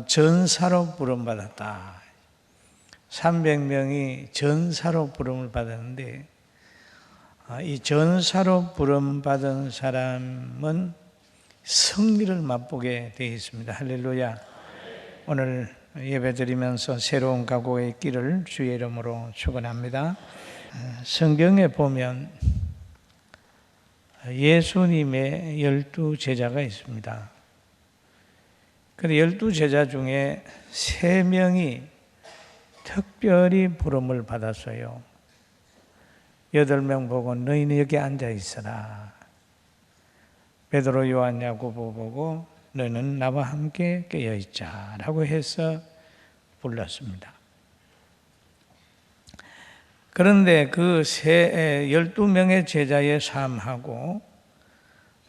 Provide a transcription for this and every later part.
전사로 부름받았다. 300명이 전사로 부름을 받았는데 이 전사로 부름받은 사람은 승리를 맛보게 되어 있습니다. 할렐루야. 오늘 예배드리면서 새로운 각오의 길을 주의 이름으로 축원합니다. 성경에 보면 예수님의 12제자가 있습니다. 그런데 12제자 중에 3명이 특별히 부름을 받았어요. 8명 보고 너희는 여기 앉아 있어라. 베드로, 요한, 야고보 보고 너는 나와 함께 깨어 있자 라고 해서 불렀습니다. 그런데 그 12명의 제자의 삶하고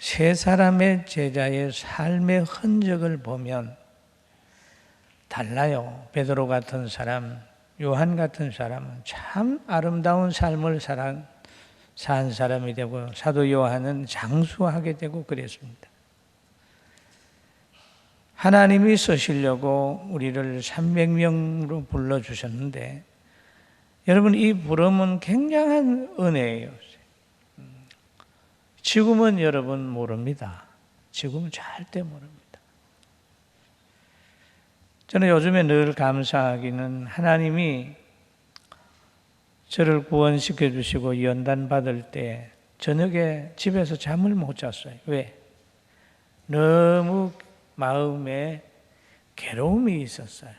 3사람의 제자의 삶의 흔적을 보면 달라요. 베드로 같은 사람, 요한 같은 사람은 참 아름다운 삶을 산 사람이 되고 사도 요한은 장수하게 되고 그랬습니다. 하나님이 쓰시려고 우리를 300명으로 불러주셨는데 여러분, 이 부름은 굉장한 은혜예요. 지금은 여러분 모릅니다. 지금은 절대 모릅니다. 저는 요즘에 늘 감사하기는 하나님이 저를 구원시켜 주시고 연단 받을 때 저녁에 집에서 잠을 못 잤어요. 왜? 너무 마음에 괴로움이 있었어요.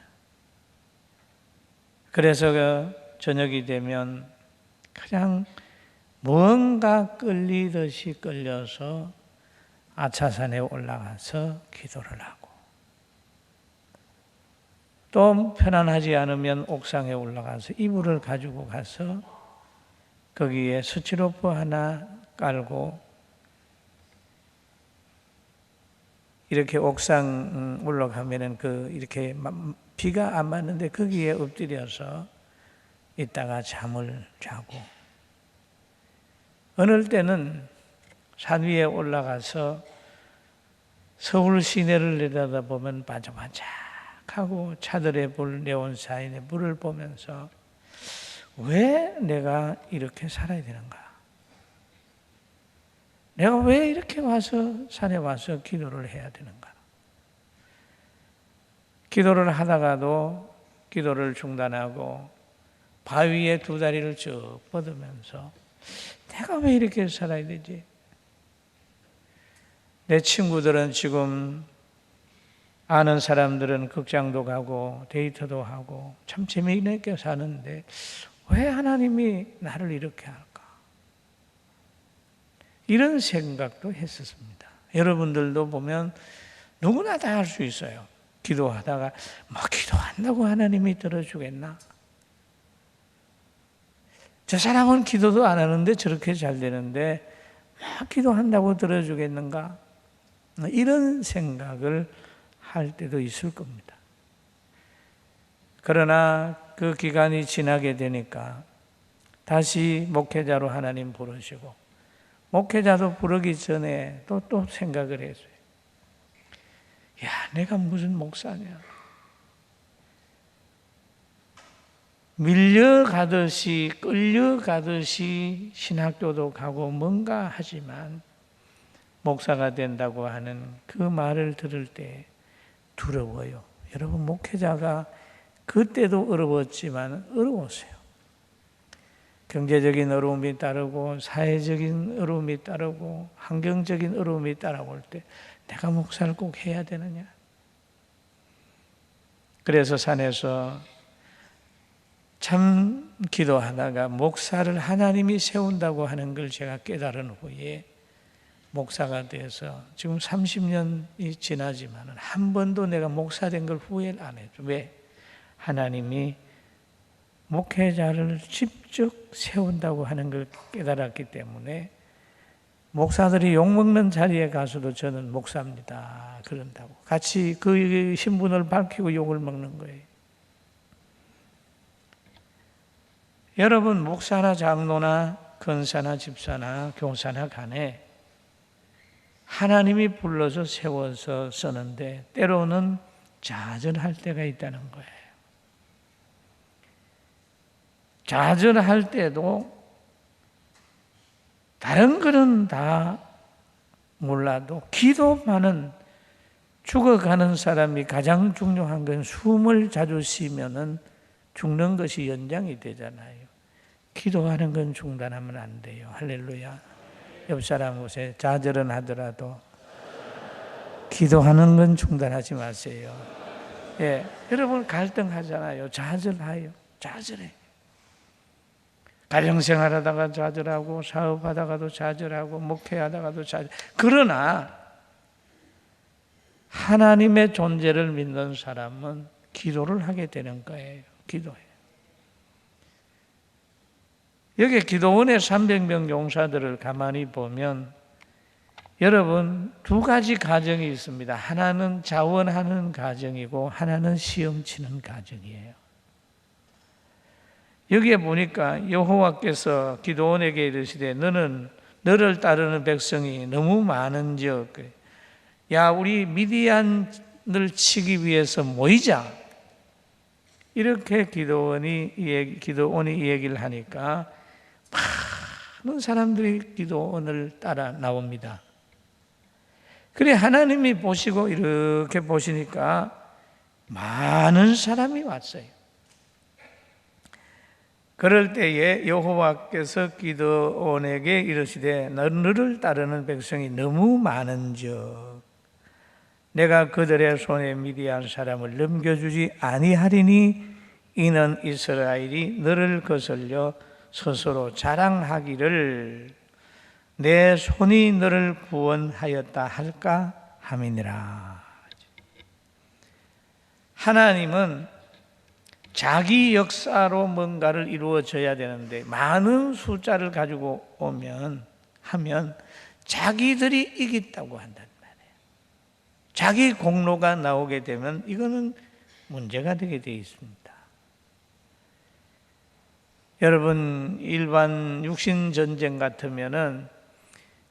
그래서 저녁이 되면 그냥 뭔가 끌리듯이 끌려서 아차산에 올라가서 기도를 하고 또 편안하지 않으면 옥상에 올라가서 이불을 가지고 가서 거기에 스티로포 하나 깔고 이렇게 옥상 올라가면은 이렇게 비가 안 맞는데 거기에 엎드려서 있다가 잠을 자고 어느 때는 산 위에 올라가서 서울 시내를 내려다보면 반짝반짝하고 차들의 불, 네온사인의 불을 보면서 왜 내가 이렇게 살아야 되는가? 내가 왜 이렇게 산에 와서 기도를 해야 되는가? 기도를 하다가도 기도를 중단하고 바위에 2다리를 쭉 뻗으면서 내가 왜 이렇게 살아야 되지? 내 친구들은 지금 아는 사람들은 극장도 가고 데이트도 하고 참 재미있게 사는데 왜 하나님이 나를 이렇게 할까? 이런 생각도 했었습니다. 여러분들도 보면 누구나 다 할 수 있어요. 기도하다가 기도한다고 하나님이 들어주겠나? 저 사람은 기도도 안 하는데 저렇게 잘 되는데 기도한다고 들어주겠는가? 이런 생각을 할 때도 있을 겁니다. 그러나 그 기간이 지나게 되니까 다시 목회자로 하나님 부르시고 목회자도 부르기 전에 또 생각을 했어요. 야, 내가 무슨 목사냐? 밀려가듯이 끌려가듯이 신학교도 가고 뭔가 하지만 목사가 된다고 하는 그 말을 들을 때 두려워요. 여러분, 목회자가 그때도 어려웠지만 어려웠어요. 경제적인 어려움이 따르고 사회적인 어려움이 따르고 환경적인 어려움이 따라올 때 내가 목사를 꼭 해야 되느냐? 그래서 산에서 참 기도하다가 목사를 하나님이 세운다고 하는 걸 제가 깨달은 후에 목사가 돼서 지금 30년이 지나지만 한 번도 내가 목사 된 걸 후회를 안 했죠. 왜? 하나님이 목회자를 직접 세운다고 하는 걸 깨달았기 때문에 목사들이 욕먹는 자리에 가서도 저는 목사입니다 그런다고 같이 그 신분을 밝히고 욕을 먹는 거예요. 여러분, 목사나 장로나 권사나 집사나 교사나 간에 하나님이 불러서 세워서 쓰는데 때로는 좌절할 때가 있다는 거예요. 좌절할 때도 다른 거는 다 몰라도 기도만은, 죽어가는 사람이 가장 중요한 건 숨을 자주 쉬면은 죽는 것이 연장이 되잖아요. 기도하는 건 중단하면 안 돼요. 할렐루야. 옆 사람 보세요. 좌절은 하더라도 기도하는 건 중단하지 마세요. 예, 여러분 갈등하잖아요. 좌절해요. 좌절해. 가정생활하다가 좌절하고, 사업하다가도 좌절하고, 목회하다가도 좌절. 그러나 하나님의 존재를 믿는 사람은 기도를 하게 되는 거예요. 기도해요. 여기 기도원의 300명 용사들을 가만히 보면 여러분 두 가지 가정이 있습니다. 하나는 자원하는 가정이고 하나는 시험치는 가정이에요. 여기에 보니까 여호와께서 기도원에게 이르시되 너는 너를 따르는 백성이 너무 많은즉 야 우리 미디안을 치기 위해서 모이자. 이렇게 기도원이 이 얘기를 하니까 많은 사람들이 기도원을 따라 나옵니다. 그래 하나님이 보시고 이렇게 보시니까 많은 사람이 왔어요. 그럴 때에 여호와께서 기드온에게 이르시되 너를 따르는 백성이 너무 많은즉 내가 그들의 손에 미디안 사람을 넘겨주지 아니하리니 이는 이스라엘이 너를 거슬려 스스로 자랑하기를 내 손이 너를 구원하였다 할까 함이니라. 하나님은 자기 역사로 뭔가를 이루어져야 되는데 많은 숫자를 가지고 하면 자기들이 이겼다고 한단 말이에요. 자기 공로가 나오게 되면 이거는 문제가 되게 되어 있습니다. 여러분 일반 육신 전쟁 같으면은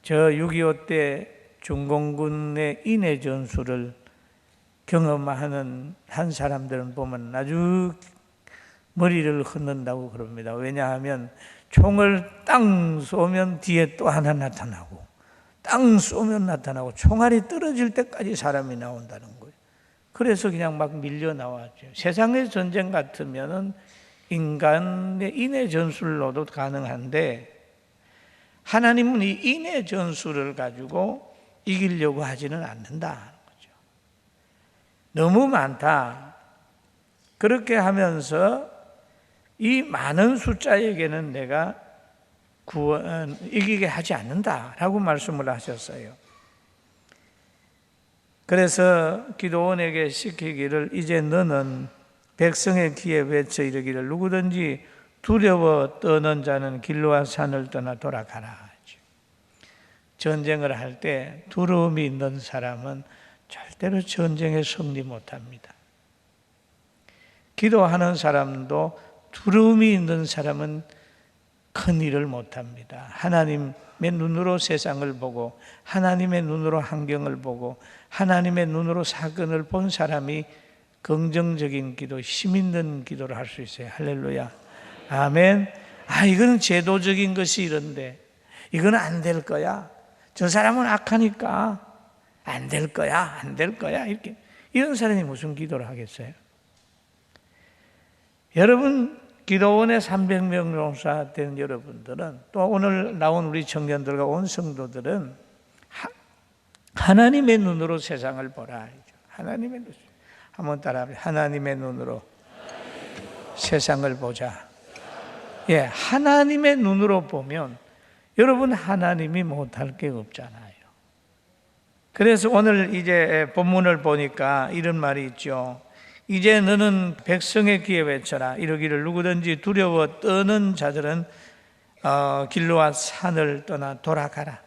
저 6.25 때 중공군의 인해 전술을 경험하는 한 사람들은 보면 아주 머리를 흔든다고 그럽니다. 왜냐하면 총을 땅 쏘면 뒤에 또 하나 나타나고 땅 쏘면 나타나고 총알이 떨어질 때까지 사람이 나온다는 거예요. 그래서 그냥 막 밀려 나왔죠. 세상의 전쟁 같으면은 인간의 인해 전술로도 가능한데 하나님은 이 인해 전술을 가지고 이기려고 하지는 않는다. 너무 많다. 그렇게 하면서 이 많은 숫자에게는 내가 이기게 하지 않는다라고 말씀을 하셨어요. 그래서 기도원에게 시키기를 이제 너는 백성의 귀에 외쳐 이르기를 누구든지 두려워 떠는 자는 길로와 산을 떠나 돌아가라. 전쟁을 할 때 두려움이 있는 사람은 절대로 전쟁에 승리 못합니다. 기도하는 사람도 두려움이 있는 사람은 큰 일을 못합니다. 하나님의 눈으로 세상을 보고 하나님의 눈으로 환경을 보고 하나님의 눈으로 사건을 본 사람이 긍정적인 기도, 힘 있는 기도를 할 수 있어요. 할렐루야. 아멘. 이거는 제도적인 것이 이런데 이건 안 될 거야. 저 사람은 악하니까 안 될 거야, 안 될 거야. 이런 사람이 무슨 기도를 하겠어요? 여러분, 기도원의 300명 용사 된 여러분들은 또 오늘 나온 우리 청년들과 온 성도들은 하나님의 눈으로 세상을 보라. 하나님의 눈. 한번 따라합니다. 하나님의 눈으로 세상을 보자. 예, 하나님의 눈으로 보면 여러분 하나님이 못할 게 없잖아요. 그래서 오늘 이제 본문을 보니까 이런 말이 있죠. 이제 너는 백성의 귀에 외쳐라. 이러기를 누구든지 두려워 떠는 자들은 길로와 산을 떠나 돌아가라.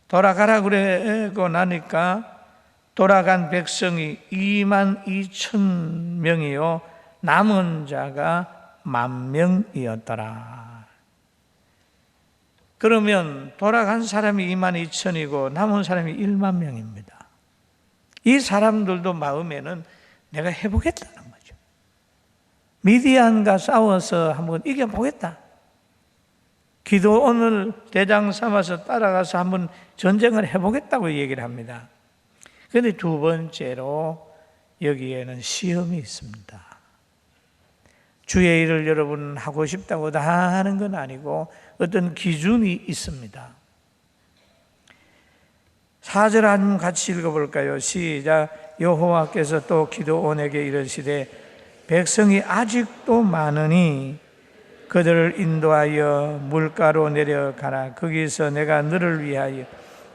돌아가라 그러고 나니까 돌아간 백성이 22,000명이요 남은 자가 10,000명이었더라. 그러면 돌아간 사람이 22,000이고 남은 사람이 10,000명입니다. 이 사람들도 마음에는 내가 해보겠다는 거죠. 미디안과 싸워서 한번 이겨보겠다. 기도원을 대장 삼아서 따라가서 한번 전쟁을 해보겠다고 얘기를 합니다. 그런데 두 번째로 여기에는 시험이 있습니다. 주의 일을 여러분 하고 싶다고 다 하는 건 아니고 어떤 기준이 있습니다. 4절 한번 같이 읽어볼까요? 시작. 여호와께서 또 기드온에게 이르시되 백성이 아직도 많으니 그들을 인도하여 물가로 내려가라. 거기서 내가 너를 위하여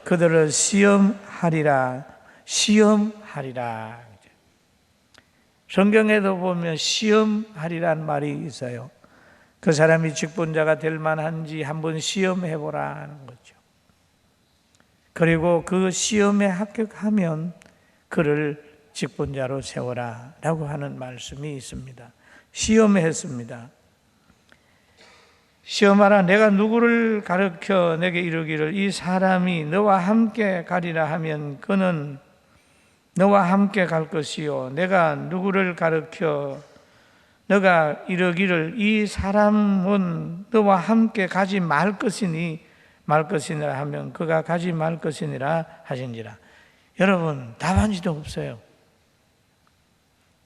그들을 시험하리라. 시험하리라. 성경에도 보면 시험하리란 말이 있어요. 그 사람이 직분자가 될 만한지 한번 시험해보라 하는 거죠. 그리고 그 시험에 합격하면 그를 직분자로 세워라 라고 하는 말씀이 있습니다. 시험했습니다. 시험하라. 내가 누구를 가르쳐 내게 이르기를 이 사람이 너와 함께 가리라 하면 그는 너와 함께 갈 것이요 내가 누구를 가르쳐 너가 이르기를 이 사람은 너와 함께 가지 말 것이니라 하면 그가 가지 말 것이니라 하신지라. 여러분 답안지도 없어요.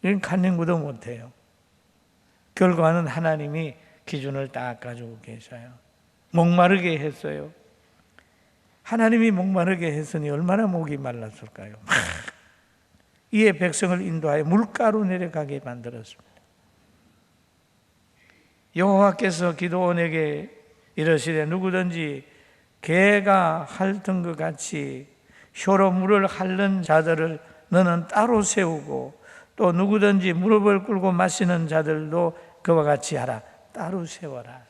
이건 간행구도 못해요. 결과는 하나님이 기준을 딱 가지고 계셔요. 목마르게 했어요. 하나님이 목마르게 했으니 얼마나 목이 말랐을까요? 이에 백성을 인도하여 물가로 내려가게 만들었습니다. 여호와께서 기드온에게 이르시되 누구든지 개가 핥은 것 같이 혀로 물을 핥는 자들을 너는 따로 세우고 또 누구든지 무릎을 꿇고 마시는 자들도 그와 같이 하라. 따로 세워라.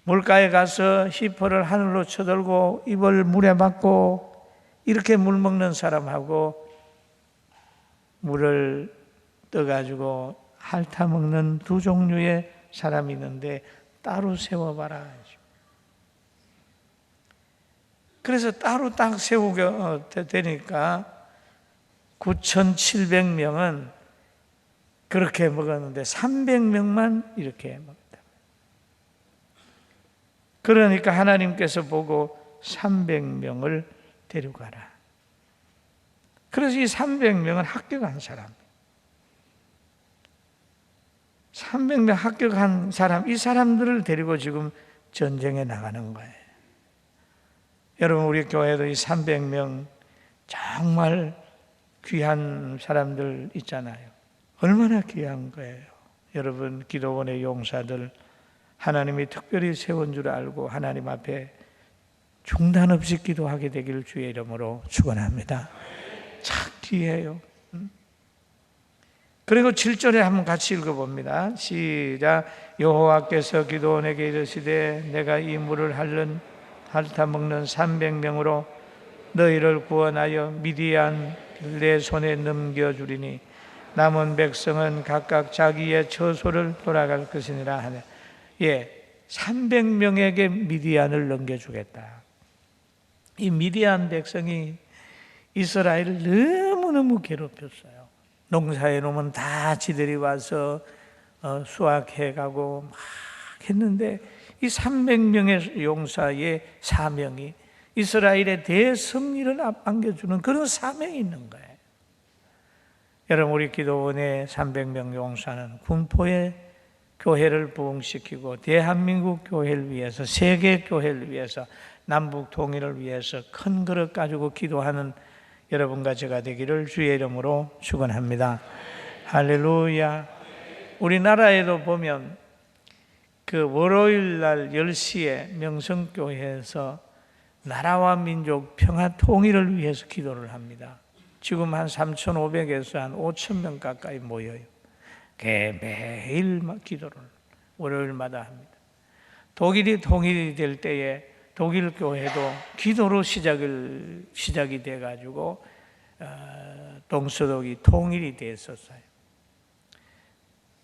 물가에 가서 히퍼를 하늘로 쳐들고 입을 물에 맞고 이렇게 물 먹는 사람하고 물을 떠가지고 핥아 먹는 두 종류의 사람이 있는데 따로 세워봐라. 그래서 따로 딱 세우게 되니까 9,700명은 그렇게 먹었는데 300명만 이렇게 먹었다. 그러니까 하나님께서 보고 300명을 데려가라. 그래서 이 300명은 합격한 사람. 300명 합격한 사람, 이 사람들을 데리고 지금 전쟁에 나가는 거예요. 여러분, 우리 교회도 이 300명 정말 귀한 사람들 있잖아요. 얼마나 귀한 거예요. 여러분, 기도원의 용사들 하나님이 특별히 세운 줄 알고 하나님 앞에 중단 없이 기도하게 되기를 주의 이름으로 축원합니다. 참 귀해요. 그리고 7절에 한번 같이 읽어봅니다. 시작. 여호와께서 기드온에게 이르시되 내가 이 물을 핥아 먹는 300명으로 너희를 구원하여 미디안 내 손에 넘겨주리니 남은 백성은 각각 자기의 처소를 돌아갈 것이니라 하네. 300명에게 미디안을 넘겨주겠다. 이 미디안 백성이 이스라엘을 너무너무 괴롭혔어요. 농사해 놓으면 다 지들이 와서 수확해 가고 막 했는데 이 300명의 용사의 사명이 이스라엘의 대승리를 안겨주는 그런 사명이 있는 거예요. 여러분, 우리 기도원의 300명 용사는 군포의 교회를 부흥시키고 대한민국 교회를 위해서, 세계 교회를 위해서, 남북 통일을 위해서 큰 그릇 가지고 기도하는 여러분과 제가 되기를 주의 이름으로 축원합니다. 할렐루야. 우리나라에도 보면 그 월요일 날 10시에 명성교회에서 나라와 민족 평화 통일을 위해서 기도를 합니다. 지금 한 3,500에서 한 5,000명 가까이 모여요. 매일 기도를 월요일마다 합니다. 독일이 통일이 될 때에 독일 교회도 기도로 시작이 돼가지고 동서독이 통일이 됐었어요.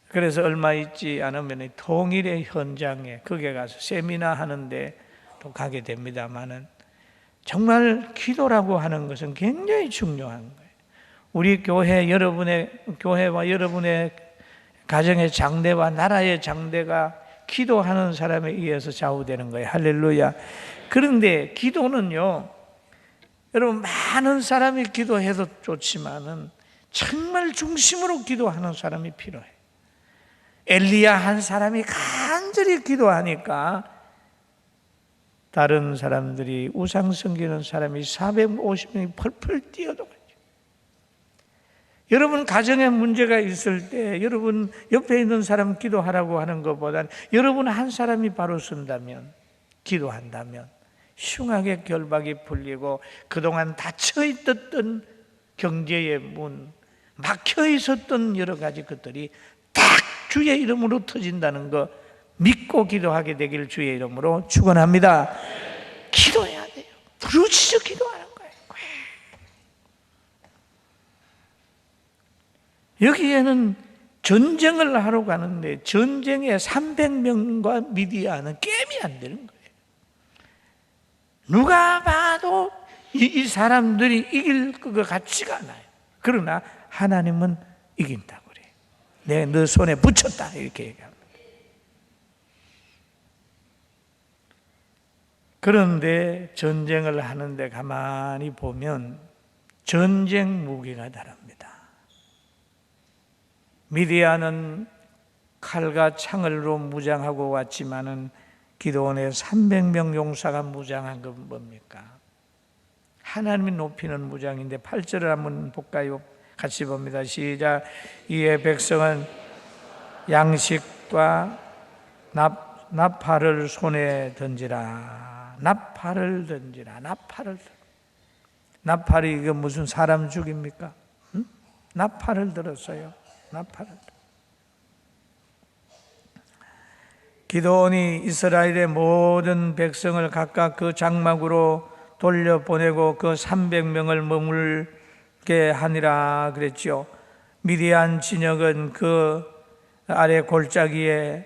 그래서 얼마 있지 않으면 통일의 현장에 거기에 가서 세미나 하는데 또 가게 됩니다만은 정말 기도라고 하는 것은 굉장히 중요한 거예요. 우리 교회, 여러분의 교회와 여러분의 가정의 장대와 나라의 장대가 기도하는 사람에 의해서 좌우되는 거예요. 할렐루야. 그런데 기도는요, 여러분 많은 사람이 기도해도 좋지만은 정말 중심으로 기도하는 사람이 필요해요. 엘리야 한 사람이 간절히 기도하니까 다른 사람들이 우상 섬기는 사람이 450명이 펄펄 뛰어들어가죠. 여러분 가정에 문제가 있을 때 여러분 옆에 있는 사람 기도하라고 하는 것보다는 여러분 한 사람이 바로 선다면, 기도한다면 흉하게 결박이 풀리고 그동안 닫혀 있었던 경제의 문, 막혀 있었던 여러 가지 것들이 딱 주의 이름으로 터진다는 거 믿고 기도하게 되길 주의 이름으로 축원합니다. 기도해야 돼요. 부르짖어 기도하는 거예요. 여기에는 전쟁을 하러 가는데 전쟁에 300명과 미디안은 게임이 안 되는 거예요. 누가 봐도 이 사람들이 이길 것 같지가 않아요. 그러나 하나님은 이긴다고 그래요. 내가 너 손에 붙였다 이렇게 얘기합니다. 그런데 전쟁을 하는데 가만히 보면 전쟁 무기가 다릅니다. 미디안은 칼과 창을로 무장하고 왔지만은 기드온의 300명 용사가 무장한 건 뭡니까? 하나님이 높이는 무장인데 8절을 한번 볼까요? 같이 봅니다. 시작. 이에 백성은 양식과 나팔을 손에 던지라. 나팔을 던지라. 나팔이 이게 무슨 사람 죽입니까? 응? 나팔을 들었어요. 나팔을. 기드온이 이스라엘의 모든 백성을 각각 그 장막으로 돌려보내고 그 300명을 머물게 하니라 그랬죠. 미디안 진영은 그 아래 골짜기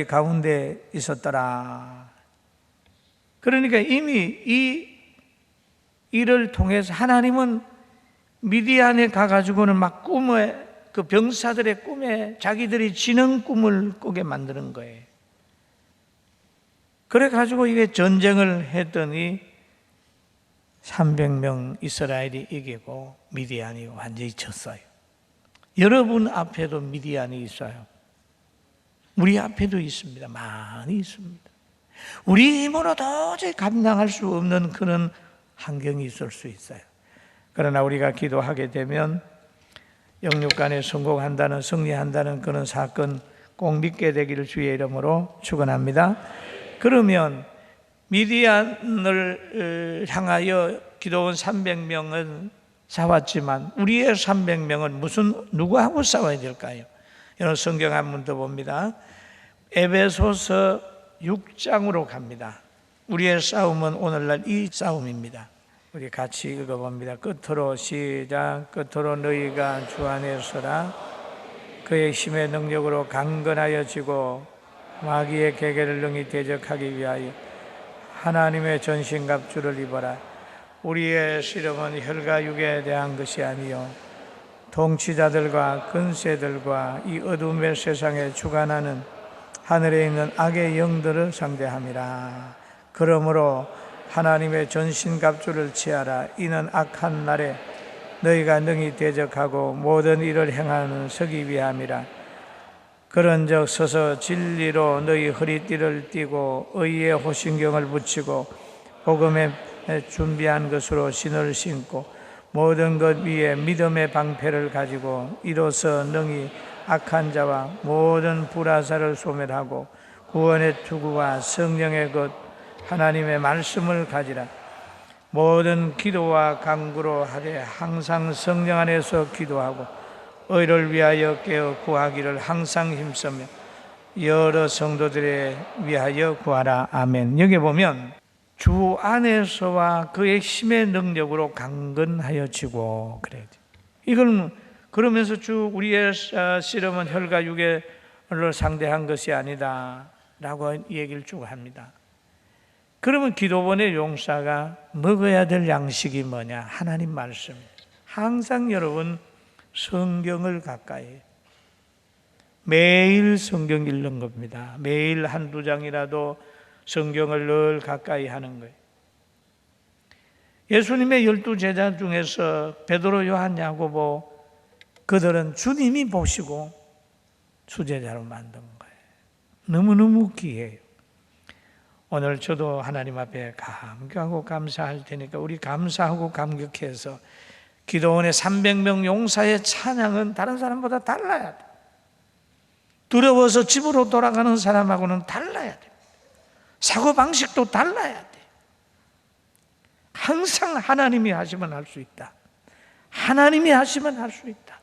가운데 있었더라. 그러니까 이미 이 일을 통해서 하나님은 미디안에 가가지고는 막 꿈에, 그 병사들의 꿈에 자기들이 지는 꿈을 꾸게 만드는 거예요. 그래가지고 이게 전쟁을 했더니 300명 이스라엘이 이기고 미디안이 완전히 졌어요. 여러분 앞에도 미디안이 있어요. 우리 앞에도 있습니다. 많이 있습니다. 우리 힘으로 도저히 감당할 수 없는 그런 환경이 있을 수 있어요. 그러나 우리가 기도하게 되면 영육간에 성공한다는, 승리한다는 그런 사건 꼭 믿게 되기를 주의 이름으로 축원합니다. 그러면 미디안을 향하여 기드온 300명은 싸웠지만 우리의 300명은 누구하고 싸워야 될까요? 여러분 성경 한 번 더 봅니다. 에베소서 6장으로 갑니다. 우리의 싸움은 오늘날 이 싸움입니다. 우리 같이 읽어봅니다. 끝으로 시작. 끝으로 너희가 주 안에 서라. 그의 힘의 능력으로 강건하여 지고 마귀의 계계를 능히 대적하기 위하여 하나님의 전신갑주를 입어라. 우리의 씨름은 혈과 육에 대한 것이 아니요 통치자들과 근세들과 이 어둠의 세상에 주관하는 하늘에 있는 악의 영들을 상대함이라. 그러므로 하나님의 전신갑주를 취하라. 이는 악한 날에 너희가 능히 대적하고 모든 일을 행하는 서기 위함이라. 그런즉 서서 진리로 너희 허리띠를 띠고 의의 호신경을 붙이고 복음에 준비한 것으로 신을 신고 모든 것 위에 믿음의 방패를 가지고 이로써 능히 악한 자와 모든 불화살을 소멸하고 구원의 투구와 성령의 것 하나님의 말씀을 가지라. 모든 기도와 간구로 하되 항상 성령 안에서 기도하고 의를 위하여 깨어 구하기를 항상 힘쓰며 여러 성도들에 위하여 구하라. 아멘. 여기 보면 주 안에서와 그의 힘의 능력으로 강건하여 지고 그래요. 이건 그러면서 우리의 씨름은 혈과 육을 상대한 것이 아니다 라고 얘기를 쭉 합니다. 그러면 기도원의 용사가 먹어야 될 양식이 뭐냐? 하나님 말씀. 항상 여러분 성경을 가까이, 매일 성경 읽는 겁니다. 매일 한두 장이라도 성경을 늘 가까이 하는 거예요. 예수님의 12제자 중에서 베드로, 요한, 야고보, 그들은 주님이 보시고 수제자로 만든 거예요. 너무너무 귀해요. 오늘 저도 하나님 앞에 감격하고 감사할 테니까 우리 감사하고 감격해서 기도원의 300명 용사의 찬양은 다른 사람보다 달라야 돼. 두려워서 집으로 돌아가는 사람하고는 달라야 돼. 사고방식도 달라야 돼. 항상 하나님이 하시면 할 수 있다. 하나님이 하시면 할 수 있다.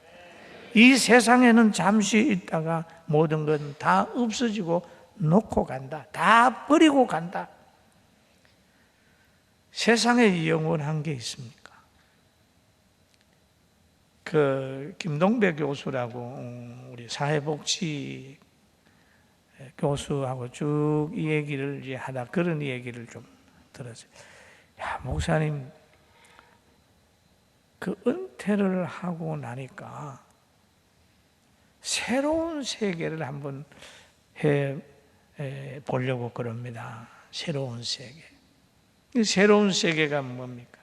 이 세상에는 잠시 있다가 모든 건 다 없어지고 놓고 간다. 다 버리고 간다. 세상에 영원한 게 있습니까? 그 김동배 교수라고 우리 사회복지 교수하고 쭉 이 얘기를 이제 하다 그런 얘기를 좀 들었어요. 야, 목사님, 그 은퇴를 하고 나니까 새로운 세계를 한번 해 보려고 그럽니다. 새로운 세계. 이 새로운 세계가 뭡니까?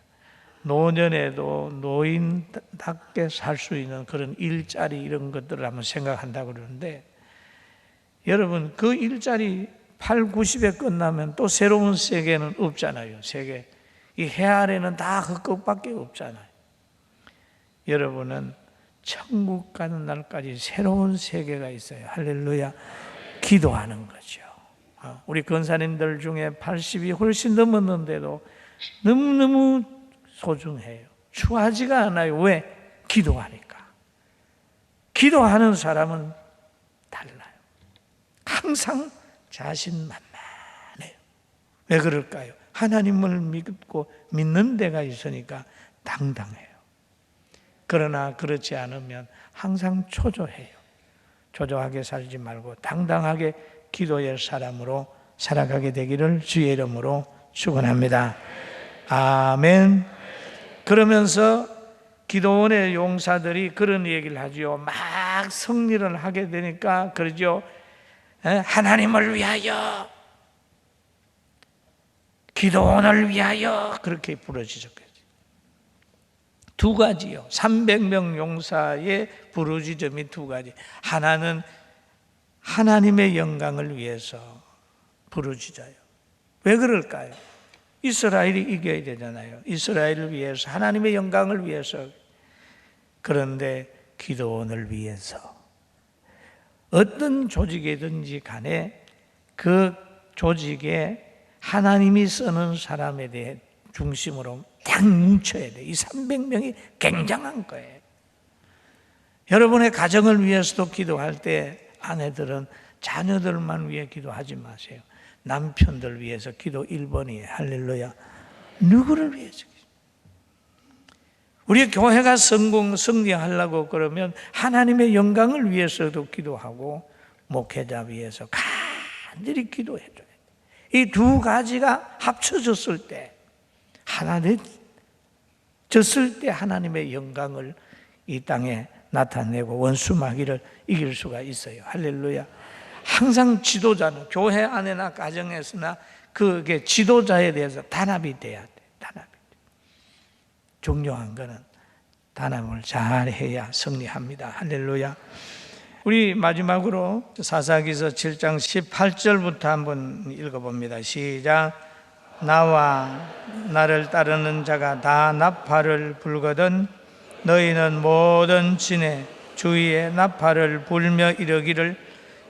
노년에도 노인답게 살 수 있는 그런 일자리 이런 것들을 한번 생각한다고 그러는데, 여러분 그 일자리 8, 90에 끝나면 또 새로운 세계는 없잖아요. 세계. 이 해 아래는 다 그 끝밖에 없잖아요. 여러분은 천국 가는 날까지 새로운 세계가 있어요. 할렐루야. 기도하는 거죠. 우리 권사님들 중에 80이 훨씬 넘었는데도 너무너무 소중해요. 추하지가 않아요. 왜? 기도하니까. 기도하는 사람은 달라요. 항상 자신만만해요. 왜 그럴까요? 하나님을 믿고 믿는 데가 있으니까 당당해요. 그러나 그렇지 않으면 항상 초조해요. 초조하게 살지 말고 당당하게 기도의 사람으로 살아가게 되기를 주의 이름으로 축원합니다. 아멘. 그러면서 기도원의 용사들이 그런 얘기를 하죠. 막 승리를 하게 되니까 그러죠. 하나님을 위하여, 기도원을 위하여, 그렇게 부르짖었죠. 두 가지요. 300명 용사의 부르짖음이 두 가지. 하나는 하나님의 영광을 위해서 부르짖어요. 왜 그럴까요? 이스라엘이 이겨야 되잖아요. 이스라엘을 위해서, 하나님의 영광을 위해서. 그런데 기도원을 위해서, 어떤 조직이든지 간에 그 조직에 하나님이 쓰는 사람에 대해 중심으로 딱 뭉쳐야 돼. 이 300명이 굉장한 거예요. 여러분의 가정을 위해서도 기도할 때 아내들은 자녀들만 위해 기도하지 마세요. 남편들 위해서 기도 1번이에요. 할렐루야. 누구를 위해서? 우리 교회가 승리하려고 그러면 하나님의 영광을 위해서도 기도하고 목회자 위해서 간절히 기도해줘야 돼. 이 두 가지가 합쳐졌을 때, 하나 졌을 때 하나님의 영광을 이 땅에 나타내고 원수 마귀를 이길 수가 있어요. 할렐루야. 항상 지도자는 교회 안에나 가정에서나 그게 지도자에 대해서 단합이 돼야 돼. 단합이 돼. 중요한 거는 단합을 잘 해야 승리합니다. 할렐루야. 우리 마지막으로 사사기서 7장 18절부터 한번 읽어봅니다. 시작. 나와 나를 따르는 자가 다 나팔을 불거든 너희는 모든 진에 주위에 나팔을 불며 이르기를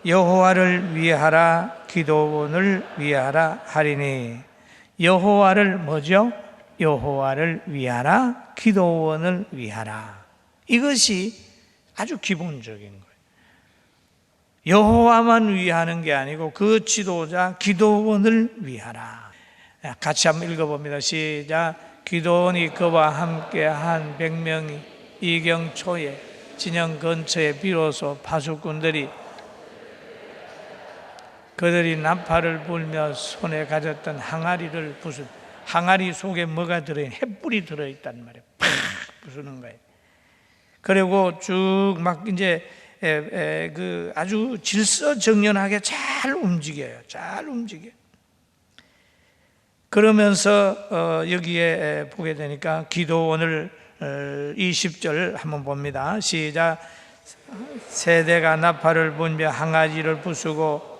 여호와를 위하라, 기도원을 위하라 하리니. 여호와를 뭐죠? 여호와를 위하라, 기도원을 위하라. 이것이 아주 기본적인 거예요. 여호와만 위하는 게 아니고 그 지도자 기도원을 위하라. 같이 한번 읽어봅니다. 시작. 기도원이 그와 함께 한 100명이 이경 초에 진영 근처에 비로소 파수꾼들이 그들이 나팔을 불며 손에 가졌던 항아리를 부순. 항아리 속에 뭐가 들어있는, 횃불이 들어있단 말이에요. 팍 부수는 거예요. 그리고 쭉 막 이제 그 아주 질서정연하게 잘 움직여요. 잘 움직여요. 그러면서 여기에 보게 되니까 기도원을 20절 한번 봅니다. 시작. 세대가 나팔을 불며 항아리를 부수고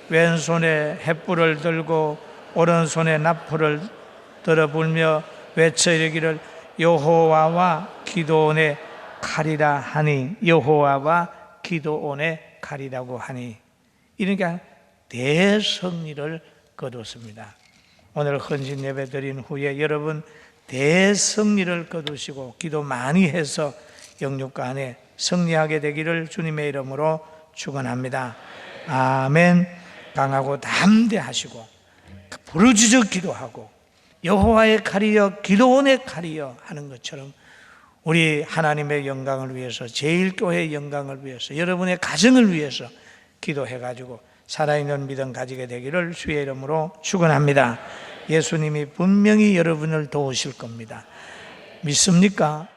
왼손에 횃불을 들고 오른손에 나팔을 들어 불며 외쳐 이르기를 여호와와 기도원의 칼이라 하니, 여호와와 기도원의 칼이라고 하니, 이러니까 대승리를 거뒀습니다. 오늘 헌신 예배 드린 후에 여러분 대승리를 거두시고 기도 많이 해서 영육가 안에 승리하게 되기를 주님의 이름으로 축원합니다. 아멘. 강하고 담대하시고 부르짖어 기도하고 여호와의 칼이여 기도원의 칼이여 하는 것처럼 우리 하나님의 영광을 위해서, 제일교회의 영광을 위해서, 여러분의 가정을 위해서 기도해가지고 살아있는 믿음 가지게 되기를 주의 이름으로 축원합니다. 예수님이 분명히 여러분을 도우실 겁니다. 믿습니까?